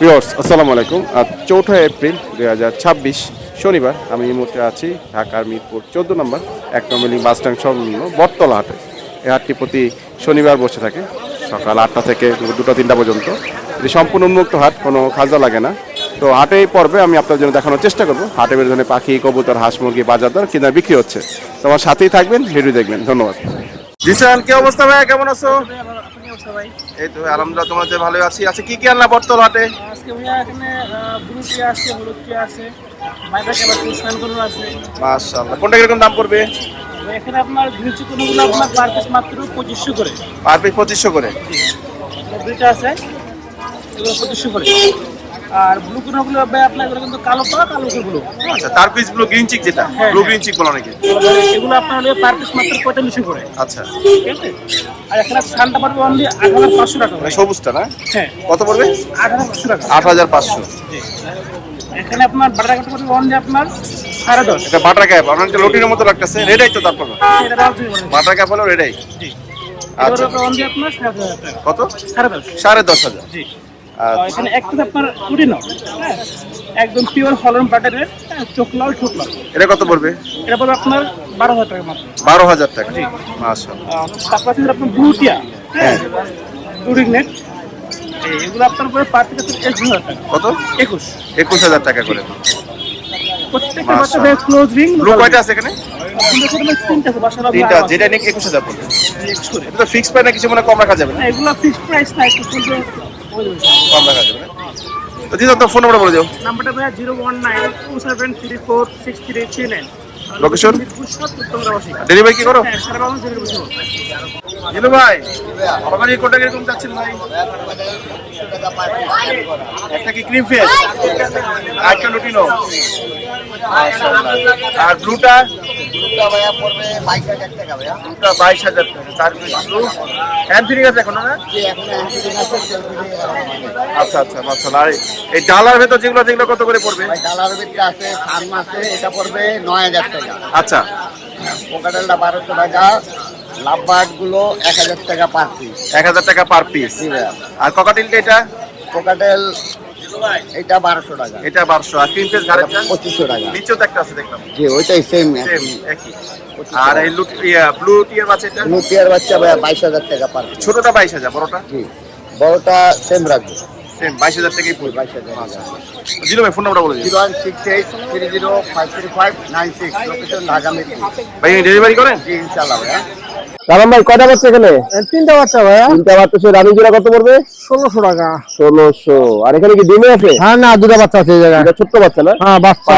Viewers আসসালামু আলাইকুম। আজ ৪ঠা এপ্রিল ২০২৬ শনিবার। আমি এই মুহূর্তে আছি ঢাকার মিরপুর ১৪ নম্বর ১ নম্বর লিঙ্ক বাস স্ট্যান্ড সংলগ্ন বটতলা হাটে। এই হাটটি প্রতি শনিবার বসে থাকে সকাল ৮টা থেকে ২টা-৩টা পর্যন্ত। এটি সম্পূর্ণ উন্মুক্ত হাট, কোনো খাজা লাগে না। তো হাটে এই পর্বে আমি আপনার জন্য দেখানোর চেষ্টা করব হাটে বের ধরনের পাখি, কবুতর, হাঁস, মুরগি বাজার দর কিনা বিক্রি হচ্ছে। তোমার সাথেই থাকবেন, ভিডিও দেখবেন। ধন্যবাদ। জিসান, কি অবস্থা ভাই? কেমন আছো? এই তো আলহামদুলিল্লাহ, তোমাদের ভালো আছি। আচ্ছা, কি কি আনলা বটতলা হাটে? আজকে ভাইয়া এখানে ব্লু টি আছে, হলুদ টি আছে, বাইরে কেবল স্যান্ডেল আছে। মাশাআল্লাহ, কোনটা কিরকম দাম পড়বে? এখানে আপনার ব্লু চিকনগুলো আপনার পার পিস মাত্র 2500 করে। পার পিস 2500 করে? দুইটা আছে, এগুলো 2500 করে। আর ব্লু কোনগুলো ভাই আপনার এগুলো কিন্তু কালো পাড়া, কালো ব্লু। আচ্ছা, তার পিস ব্লু গ্রিন চিক, যেটা ব্লু গ্রিন চিক বলা নাকি? এগুলো আপনার হলে পার পিস মাত্র 4500 করে। আচ্ছা, ঠিক আছে। আর এখানে ঠান্ডা পারবে অনলি 8500 টাকা। মানে সবুজটা না? হ্যাঁ। কত পড়বে? 8500 টাকা। 8500। এখানে আপনার বাটার কাটা পড়বে অনলি আপনার 10.5। এটা বাটার ক্যাপ, আমার একটা লটির মতো লাগতেছে। রেডাই তো? তারপর এটা রাজুই বলে। বাটার ক্যাপ হলো রেডাই। জি। আচ্ছা, এটা অনলি আপনার 7,000 টাকা। কত? 10.5। 10,500। জি। আচ্ছা, এখানে একটা আপনার পুডিনো, হ্যাঁ, একদম পিওর হলরম বাটারের চোখ লাল ঠোঁট লাল। এটা কত পড়বে? এটা পড়বে আপনার 12,000 টাকা মাত্র। 12,000 টাকা? মাশাআল্লাহ। তারপর আছে আপনার ব্লুটিয়া, হ্যাঁ, ব্লুরিং নেট। এগুলো আপনার পরে পার থেকে 21,000 টাকা। কত? 21,000 টাকা করে। প্রত্যেকটা বাচ্চাদের ক্লোজ রিং। ব্লু কয়টা আছে এখানে? তিনটা আছে বাসার। তিনটা, যেটা নিক 21,000 পড়বে। এক্স করে। এটা তো ফিক্স প্রাইস না, কিছু মনে কম রাখা যাবে না? এগুলো ফিক্সড প্রাইস না, একটু চলবে। কম রাখা যাবে না? তো দিদা, তো ফোন নাম্বার বলে দাও। নাম্বারটা ভাইয়া 01927346339। লোকেশন? উত্তমরাবাসী। ডেলিভারি কি করো? হ্যাঁ, সারা বাংলা ডেলিভারি করো। জিলু ভাই, আমার এই কোনটা কিরকম চাচ্ছেন ভাই? একটা কি ক্রিম ফেস, আর একটা লুটিনো, আর ব্লুটা? ভাইয়া পড়বে 22,000 টাকা ভাইয়া। ব্লুটা 22,000 টাকা। তার ব্লু হ্যান্ড ফিটিং আছে এখন না? জি, এখন হ্যান্ডফিটিং আছে, সেলফিটিং আছে। আচ্ছা আচ্ছা, মাশাআল্লাহ। আর এই ডালার ভেতর যেগুলো কত করে পড়বে? ভাই ডালার ভিতরে আছে, ফার্ম আছে, এটা পড়বে 9,000 টাকা। আচ্ছা, পোকাটেলটা 1200 টাকা, লাভবার্ড গুলো 1,000 টাকা পার পিস। 1,000 টাকা পার পিস। জি ভাইয়া। আর ককাটিলটা এটা? পোকাটেল এটা 1200 টাকা। এটা 1200। আর ক্রিম ফেস ঘাড়ের 2500 টাকা। নিচেও তো একটা আছে দেখলাম। জি, ওইটাই সেম। সেম একই। আর এই ব্লু টিয়ার বাচ্চা এটা? লুটিয়ার বাচ্চা ভাইয়া 22,000 টাকা পার পিস। ছোটটা 22,000, বড়টা? জি, বড়টা সেম রাখবো, সেম 22,000 টাকাই পড়বে। 22,000 টাকা। জিরো ভাই, ফোন নাম্বারটা বলে দিন। 016830533596, লোকেশন ঢাকা মিরপুর। ভাই ডেলিভারি করেন? জি, ইনশাআল্লাহ ভাইয়া। রাম ভাই, কয়টা বাচ্চা এখানে? তিনটা বাচ্চা ভাইয়া, তিনটা বাচ্চা। সে রানিং জোড়া কত পড়বে? 1600 টাকা। 1600। আর এখানে কি ডিমে আছে? হ্যাঁ, না, দুটা বাচ্চা আছে এই জায়গায়। এটা ছোট্ট বাচ্চা না? হ্যাঁ, বাচ্চা।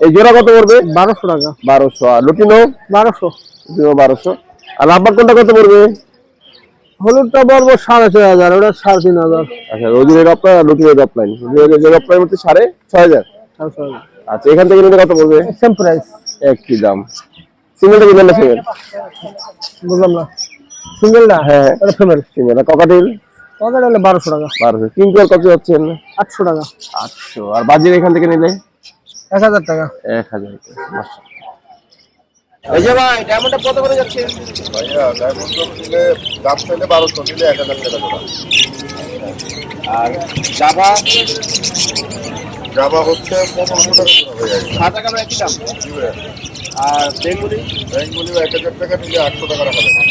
এই জোড়া কত পড়বে? 1200 টাকা। 1200। আর লুটিনো? 1200। 1200। আর লাভবার কোনটা কত পড়বে? হলুদটা পড়বো 4,500, ওটা 3,500। আচ্ছা, রোজিনের অফলাইন আর লুটিনের অফলাইন। রোজিনের অফলাইন হচ্ছে 6,500। আচ্ছা, এখান থেকে নিলে কত পড়বে? Same price. একই দাম। সিঙ্গেলটা কি বললে? সিঙ্গেল বুঝলাম না। সিঙ্গেলটা? হ্যাঁ, এটা ফিমেল। সিঙ্গেল। আর ককাটিল? ওটা হলে 1200 টাকা। 1200। কিং পেয়ার কত যাচ্ছে? 800 টাকা। 800। আর বাজির এখান থেকে নিলে? 1000 টাকা। 1000 টাকা। এই যে ভাই, ডায়মন্ডটা কত করে যাচ্ছে? ভাইয়া ডায়মন্ড নিলে দাম চাইলে 1200, নিলে 1,000 টাকা জোড়া। আর জাভা? জাবা হচ্ছে 1500 টাকা জোড়া হয়ে যায়। সাদা কালো একই দাম? আর বেঙ্গুলি? ব্যাংকগুলিও 1,000 টাকা, নিলে 800 টাকা রাখা যাবে।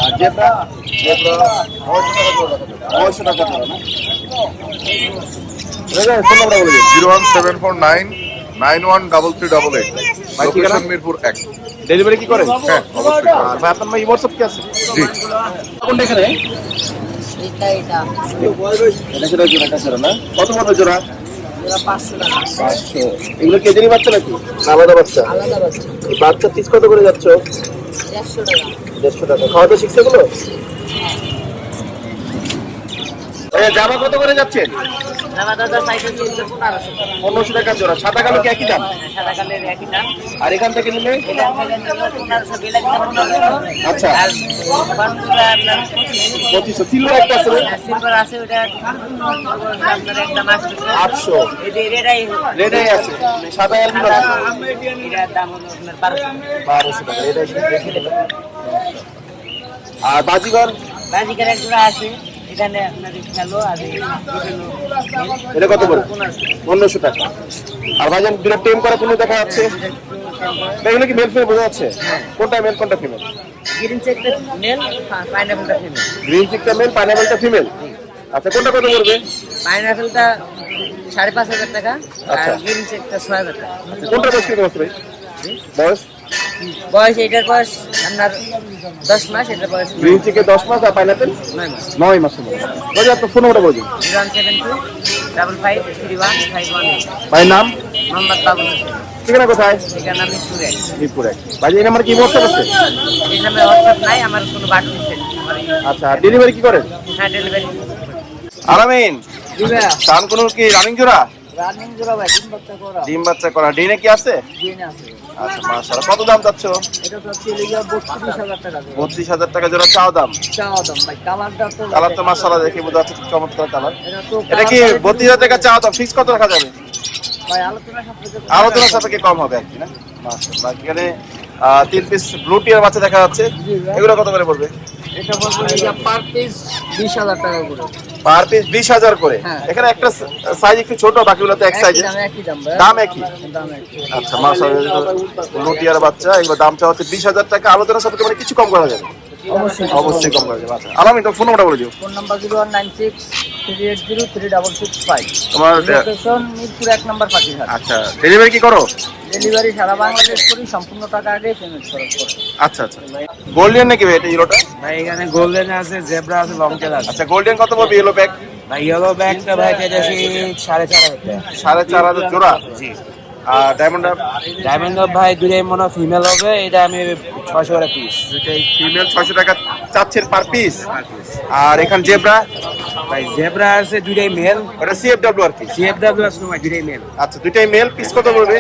আর জেব্রা? যেটা 900 টাকা জোড়া রাখা যাবে। 900 টাকা জোড়া না? ফোন নাম্বারটা বলে দিন। 01749913388। ভাই, ঠিকানা? লোকেশন মিরপুর 1। ডেলিভারি কি করেন? হ্যাঁ, অবশ্যই। আর ভাই, আপনার ভাই হোয়াটসঅ্যাপ কি আছে? জি। কোনটা এখানে? এটা সেটা জোড়া, এটা সেটা না? কত পড়বে জোড়া? 500। এগুলো কেজিরি বাচ্চা নাকি না আলাদা বাচ্চা? এই বাচ্চা পিস কত করে যাচ্ছ? 150 টাকা। খাওয়া দাওয়া শিখছে এগুলো? জামা কত করে যাচ্ছেন? 1500 টাকা জোড়া। সাদা কালো কি একই দাম? আর এখান থেকে নিলে? আচ্ছা, 2500। সিলভার একটা আছে? 800। রেডাই আছে? সাদা অ্যালবিনো আছে? 1200 টাকা। রেডাই দেখে নেবেন। আর বাজিগর? বাজিকার এক জোড়া আছে, এখানে আপনার খেলো আর এটা কত করে? 1500 টাকা। আর ভাইজান দুটো টেম করা কোনো দেখা যাচ্ছে, এগুলো কি মেল ফিমেল বোঝা যাচ্ছে? কোনটা মেল কোনটা ফিমেল? গ্রিন চেকটা মেল, পাইনাপেলটা ফিমেল। গ্রিন চিকটা মেল, পাইনাপেলটা ফিমেল। আচ্ছা, কোনটা কত পড়বে? পাইনাপেলটা 5,500 টাকা আর আচ্ছা। গ্রিন চেকটা 6,000 টাকা। কোনটা বয়স কিরকম আছে ভাই? বয়স? বয়স এটার বয়স আপনার 10 মাস, এটার বয়স গ্রিন চিকে 10 মাস আর পাইনাপেল 9 মাস। 9 মাসের মধ্যে। ভাই আপনার ফোন নাম্বারটা বলুন। 01725531518। ভাই নাম? মোহাম্মদ বাবুল হোসেন। ঠিকানা কোথায়? ঠিকানা মিরপুরে। মিরপুরে। ভাই এই নাম্বার কি হোয়াটসঅ্যাপ আছে? এই নামে হোয়াটসঅ্যাপ নাই, আমার কোনো বাটন সেট। আচ্ছা, ডেলিভারি কি করেন? হ্যাঁ, ডেলিভারি। আলামিন, কান কোন কি রানিং জোড়া? রানিং জোড়া ভাই, ডিম বাচ্চা করা। ডিম বাচ্চা করা, ডিনে কি আছে? ডিএনএ আছে। আচ্ছা, মাশাআল্লাহ। কত দাম চাচ্ছ? এটা তো হচ্ছে লিগা 32,000 টাকা জোড়া। 32,000 টাকা জোড়া চাও দাম। চাওয়া দাম ভাই, কালারটা তো কালার তো মাশাআল্লাহ দেখে বোঝা যাচ্ছে, খুব চমৎকার কালার। এটা তো এটা কি 32,000 টাকা চাও দাম? ফিক্স কত রাখা যাবে? ভাই আলোচনা সাপেক্ষে আলোচনা সাপেক্ষে কম হবে আর কি, না? মাশাআল্লাহ। এখানে 3 পিস ব্লু টিয়ার বাচ্চা দেখা যাচ্ছে, এগুলো কত করে পড়বে? এটা বলবো লিগা পার পিস 20,000 টাকা করে। পার পিস 20,000 করে। হ্যাঁ। এখানে একটা সাইজ একটু ছোট, বাকিগুলো তো এক সাইজে। একই দাম ভাই। দাম একই। দাম একই। আচ্ছা, মাশাআল্লাহ। ব্লু টিয়ার বাচ্চা, এগুলো দাম চাওয়া হচ্ছে 20,000 টাকা। আলোচনা সাপেক্ষে মানে কিছু কম করা যাবে? অবশ্যই কম করা যাবে। আচ্ছা, আলামিন তো ফোন নাম্বারটা বলে দিও। Phone number 01963803665। তোমার লোকেশন মিরপুর 1 নম্বর পাখিঘাট। আচ্ছা, ডেলিভারি কি করো? ডেলিভারি সারা বাংলাদেশ করি, সম্পূর্ণ টাকা আগে পেমেন্ট খরচ করে। আচ্ছা আচ্ছা। গোল্ডেন নাকি ভাই এটা ইয়েলোটা? ভাই এখানে গোল্ডেন আছে, জেব্রা আছে, লং টেল আছে। আচ্ছা, গোল্ডেন কত পড়বে ইয়েলো প্যাক? ভাই ইয়েলো ব্যাগটা ভাই কেটেছি 4,500 টাকা। 4,500 জোড়া। জি। আর ডায়মন্ড ডায়মন্ড ভাই দুটোই মনে ফিমেল হবে, এটা আমি 600 করে পিস। দুটাই ফিমেল, 600 টাকা চাচ্ছেন পার পিস। আর এখানে জেব্রা, ভাই জেব্রা আছে দুটোই মেল, ওটা সিএফডব্লিউ আর কি। সিএফডব্লিউ আছে ভাই দুটোই মেল। আচ্ছা, দুটাই মেল, পিস কত পড়বে?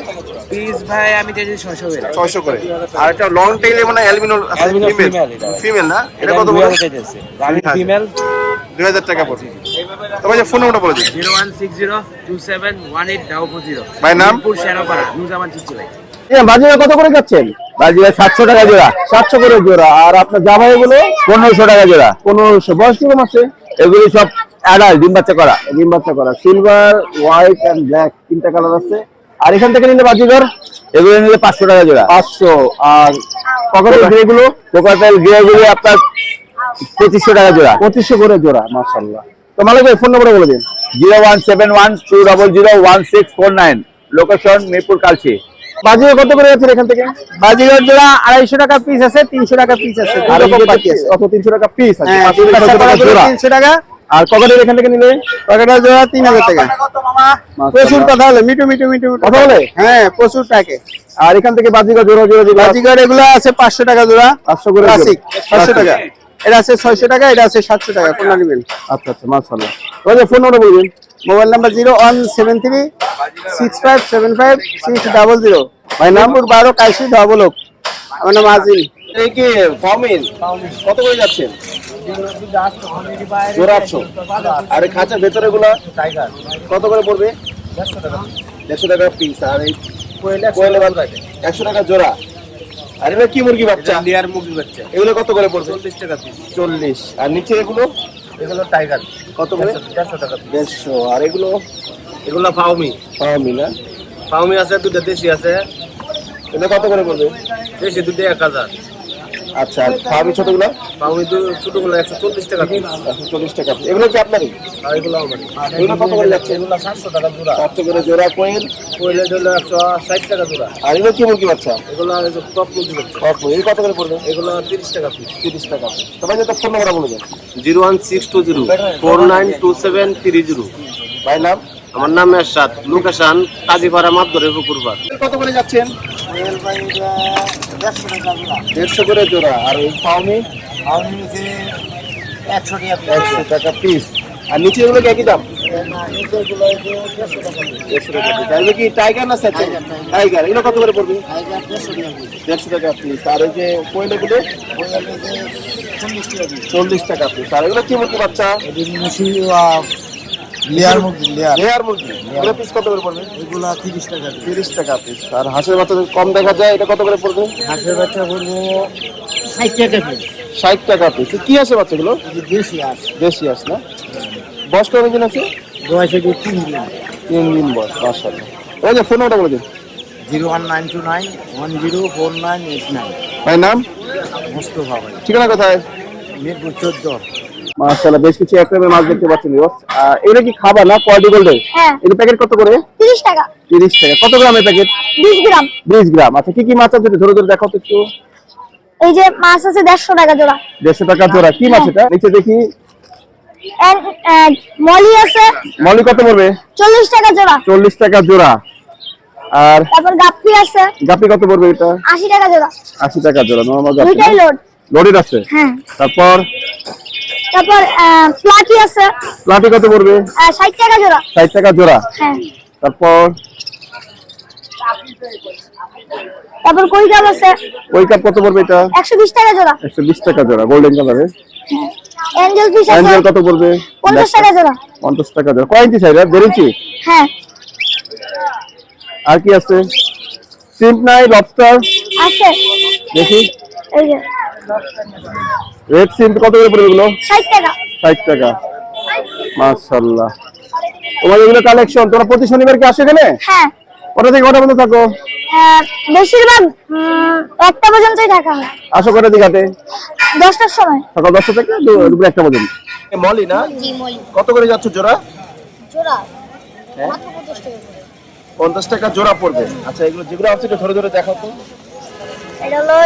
পিস ভাই আমি চাইছি 600 করে। 600 করে। আর এটা লং টেইলে মানে অ্যালবিনো Albino ফিমেল। female এটা। ফিমেল না? এটা এটা কত 2000 পড়বে? চাইতেছে। রানিং ফিমেল 2000 টাকা পড়বে। তবে যে ফোন নাম্বারটা বলে দিন। 01602718040। ভাই নাম? মিরপুর শেরাপাড়া, নুরজামান চিস্তি ভাই। বাজিরা কত করে যাচ্ছেন? বাজিরা 700 টাকা জোড়া। 700 করে জোড়া। আর আপনার জামাই এগুলো 1500 টাকা জোড়া। 1500। বয়স কিরকম আছে? এগুলি সব অ্যাডাল্ট, ডিম বাচ্চা করা। ডিম বাচ্চা করা। সিলভার, হোয়াইট এন্ড ব্ল্যাক, তিনটা কালার আছে। আর এখান থেকে নিলে বাজিগর এগুলো নিলে 500 টাকা জোড়া। 500। আর ককাটেল গ্রে গুলো? ককাটেল গ্রে গুলো আপনার 2500 টাকা জোড়া। 2500 করে জোড়া। মাশাআল্লাহ। তো মালিক ভাই ফোন নাম্বারটা বলে দিন। 01712001649। লোকেশন মিরপুর কালচি। বাজিগর কত করে যাচ্ছে এখান থেকে? বাজিগর জোড়া 250 টাকা পিস আছে, 300 টাকা পিস আছে। আর এই যে কত 300 টাকা পিস আছে? 500 টাকা জোড়া। 300 টাকা। আর ককাটেল এখান থেকে নিলে? ককাটেল জোড়া 3000 টাকা। প্রচুর কথা হলো, মিটু মিটু মিটু কথা বলে। হ্যাঁ, প্রচুর টাকা। আর এখান থেকে বাজিগর জোড়া জোড়া যেগুলো বাজিগর এগুলো আছে 500 টাকা জোড়া। 500 করে ক্লাসিক 500 টাকা। এটা আছে 600 টাকা, এটা আছে 700 টাকা। কোনটা নেবেন? আচ্ছা আচ্ছা, মাশাআল্লাহ। ওই ফোন নাম্বার বলুন। Mobile number 01736575600। ভাই নাম? 12 কাইসি ডাবলক। আমার নাম আজিল। এই কি ফর্মিল কত করে যাচ্ছেন? জোড়া 800। আর এই খাঁচার ভেতরে গুলা কত করে পড়বে? 150 টাকা পিস। আর এই কোয়েলে 100 টাকা জোড়া। আর এগুলো কি মুরগি বাচ্চা? লেয়ার মুরগি বাচ্চা এগুলো কত করে পড়বে? 40 টাকা পিস। 40। আর নিচে এগুলো এগুলো টাইগার কত করে? 150 টাকা পিস। 150। আর এগুলো এগুলো ফাউমি না? ফাউমি আছে, দুটো দেশি আছে। এগুলো কত করে পড়বে? দেশি দুটো 1000। আচ্ছা, আর ফার্মি ছোটগুলো? ফাউমি ছোটগুলো 140 টাকা পিস। 140 টাকা। এগুলো কি আপনারই? আর এগুলো আমার। এগুলো কত করে যাচ্ছে? এগুলো 700 টাকা জোড়া। 700 করে জোড়া কোয়েল। কোয়েলের হলো 160 টাকা জোড়া। আর এগুলো কি মুরগি বাচ্চা? এগুলো টপ মুরগি বাচ্চা। এই কত করে পড়বে? এগুলো 30 টাকা পিস। 30 টাকা। তবে যে ফোন নাম্বারটা বলে দেন। 01620492730। ভাই নাম? আমার নাম এরশাদ, লোকেশন কাজীপাড়া মাদরে পুকুরপাড়। কত করে যাচ্ছেন? 150 করে জোড়া। আর ওই ফাউমি 100 টাকা পিস। আর নিচে এগুলো কি একই দাম? 150 টাকা পিস। আর এগুলো কি টাইগার না স্যাচেন? টাইগার। এগুলো কত করে পড়বে? 150 টাকা পিস। আর এই যে কোয়েল এগুলো 40 টাকা পিস। আর এগুলো কি মুরগি বাচ্চা? লেয়ার মুরগি এগুলো পিস কত করে পড়বে? এগুলো 30 টাকা। 30 টাকা পিস। আর হাঁসের বাচ্চা কম দেখা যায়, এটা কত করে পড়বে? হাঁসের বাচ্চা বলবো 60 টাকা পিস। 60 টাকা পিস। কি হাঁসের বাচ্চাগুলো? দেশি হাঁস। দেশি হাঁস না? বয়স কতদিন আছে? বয়স হচ্ছে 3 দিন। 3 দিন বয়স। মাশাআল্লাহ। ওই যে ফোন নাম্বারটা বলে দিন। 01929 104989। ভাই নাম? মোস্তফা ভাই। ঠিকানা কোথায়? মিরপুর 14। মাশাআল্লাহ, বেশ কিছু অ্যাকোয়ারিয়ামের মাছ দেখতে পাচ্ছেন ভিউয়ার্স। এটা কি খাবার না কোয়ালিটি গোল্ডের? হ্যাঁ। এর প্যাকেট কত করে? 30 টাকা। 30 টাকা। কত গ্রামের প্যাকেট? 20 গ্রাম। 20 গ্রাম। আচ্ছা, কি কি মাছ আছে ধরে ধরে দেখাও তো একটু। এই যে মাছ আছে 150 টাকা জোড়া। 150 টাকা জোড়া। কি মাছ এটা? নিচে দেখি। মলি আছে। মলি কত পড়বে? 40 টাকা জোড়া। 40 টাকা জোড়া। আর তারপর গাপ্পি আছে। গাপি কত পড়বে এটা? 80 টাকা জোড়া। 80 টাকা জোড়া। Normal guppy. দুইটাই লোড। লোডেড আছে। হ্যাঁ। তারপর প্লাটি আছে। প্লাটি কত পড়বে? 60 টাকা জোড়া। 60 টাকা জোড়া। হ্যাঁ। তারপর কই কাপ আছে। ওই কাপ কত পড়বে এটা? 120 টাকা জোড়া। 120 টাকা জোড়া গোল্ডেন কালারের। অ্যাঞ্জেল ফিশ আছে। অ্যাঞ্জেল কত পড়বে? 50 টাকা জোড়া। 50 টাকা জোড়া। কয় ইঞ্চি সাইজ? 1.5 ইঞ্চি। হ্যাঁ। আর কি আছে? সিম্প নাই, লবস্টার আছে। দেখি। এই যে রেড সিম্প কত করে পড়বে এগুলো? 60 টাকা। 60 টাকা। মাশাআল্লাহ। তোমার এগুলো কালেকশন তোমরা প্রতি শনিবার কি আসো এখানে? হ্যাঁ। কটা থেকে কটা পর্যন্ত থাকো? বেশিরভাগ 1টা পর্যন্তই থাকা হয়। আসো কটা থেকে হাটে? 10টার সময়। সকাল 10টা থেকে দুপুর 1টা পর্যন্ত। মলি না? জি মলি। কত করে যাচ্ছে জোড়া? জোড়া হ্যাঁ? মাত্র 50 টাকা করে। 50 টাকা জোড়া পড়বে। আচ্ছা, এগুলো যেগুলো আছে একটু ধরে ধরে দেখাও তো। এটা হলো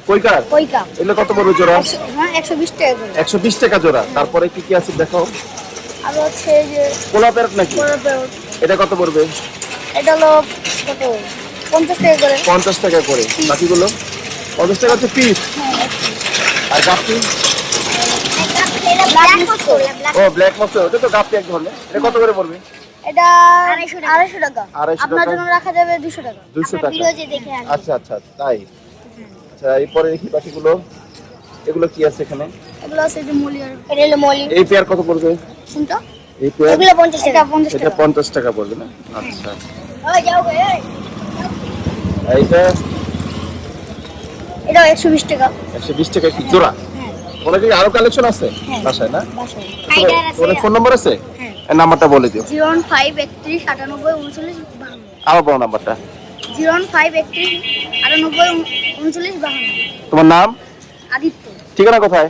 কইকার? কইকা। এগুলো কত পড়বে জোড়া? হ্যাঁ 120 টাকা করে। 120 টাকা জোড়া। তারপরে কি কি আছে দেখাও। আর হচ্ছে যে কোলা প্যারট নাকি? এটা কত পড়বে? এটা হলো কত 50 টাকা করে। 50 টাকা করে। বাকিগুলো 50 টাকা হচ্ছে পিস। আর গাপ্পি? Black Moscow. ও ব্ল্যাক মস্কো, ওটা তো গাপ্পি এক ধরনের। এটা কত করে পড়বে? এটা 250 টাকা। 250 আপনার টাকা। জন্য রাখা যাবে 200 টাকা। 200 টাকা। ভিডিও যে দেখে আসবেন। আচ্ছা আচ্ছা, তাই। আচ্ছা, এরপরে দেখি বাকিগুলো। এগুলো কি আছে এখানে? এগুলো আছে যে মলি আর এটা হলো মলি। এই পেয়ার কত পড়বে? শুনতো? এই পেয়ার এগুলো 50 টাকা। 50 এটা টাকা। 50 টাকা পড়বে না? আচ্ছা। ওই যাও গে। আর এটা এটা 120 টাকা। 120 টাকা কি জোড়া? হ্যাঁ। ওখানে কি আরো কালেকশন আছে হ্যাঁ। বাসায় না? বাসায়। হাইডার আছে। ওখানে ফোন নাম্বার আছে? হ্যাঁ। এই নাম্বারটা বলে দিও। 01531 98 39 52। আবার বলো নাম্বারটা। 01531 98 39 52। তোমার নাম? আদিত্য। ঠিকানা কোথায়?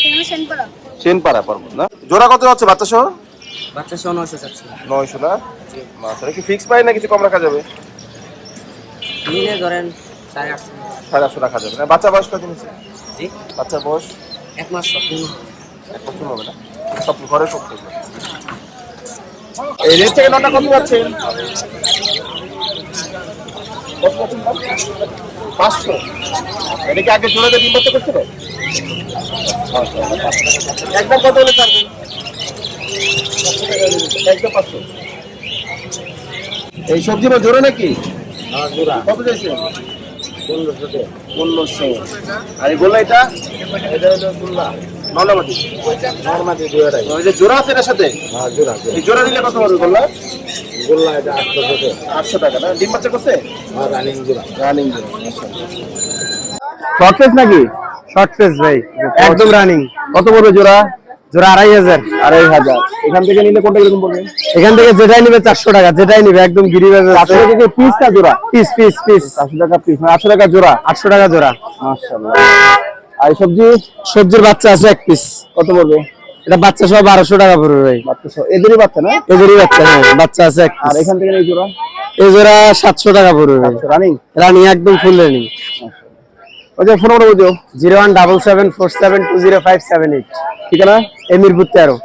সেখানে সেন্ড করা। সেনপাড়া পর্বত না? জোড়া কত যাচ্ছে বাচ্চা সহ? বাচ্চা 900 চাচ্ছি। 900 না? মাত্র কি ফিক্স পাই না কিছু কম রাখা যাবে? নিলে ধরেন 850। 850 রাখা যাবে না? বাচ্চা বয়স কত নিচ্ছে? জি, বাচ্চা বয়স 1 মাস সম্পূর্ণ। এক বছর হবে না? সব ঘরে সব করবে। এই রেট থেকে নটা কত যাচ্ছে? 500। এটা কি আগে জোড়াতে ডিম বাচ্চা করছিল? একদম কত হলে ছাড়বেন? একদম 500। এই সবজিটা জোড়া নাকি? কত চাইছে? 1500। আর এই গোল্লা এটা? এটা হলো গোল্লা নরমাদি। নরমাদি জোড়া। ওই যে জোড়া আছে এর সাথে? হ্যাঁ জোড়া। এই জোড়া নিলে কত পড়বে গোল্লা? গোল্লা এটা 800 টাকা না? ডিম বাচ্চা করছে? হ্যাঁ রানিং জোড়া। রানিং জোড়া। শর্ট পেস নাকি? শর্ট পেস ভাই, একদম রানিং। কত পড়বে জোড়া? জোড়া 2500। 2500। এখান থেকে নিলে কোনটা কিরকম পড়বে? এখান থেকে যেটাই নিবে 400 টাকা, যেটাই নিবে একদম গিরিবাজ আছে। 400 টাকা পিস না জোড়া? Piece piece piece. 400 টাকা পিস, 800 টাকা জোড়া। 800 টাকা জোড়া। মাশাআল্লাহ। আর এই সবজির বাচ্চা আছে এক পিস। কত পড়বে? এটা বাচ্চা সহ 1200 টাকা পড়বে ভাই। বাচ্চা সহ এদেরই বাচ্চা না? এদেরই বাচ্চা, হ্যাঁ বাচ্চা আছে এক আর পিস। এখান থেকে এই জোড়া? এই জোড়া 700 টাকা পড়বে ভাই। রানিং? রানিং একদম ফুল রানিং। ওই যে ফোন নাম্বার বলে দিও। 01774720578। ঠিকানা? এমিরপুর 13।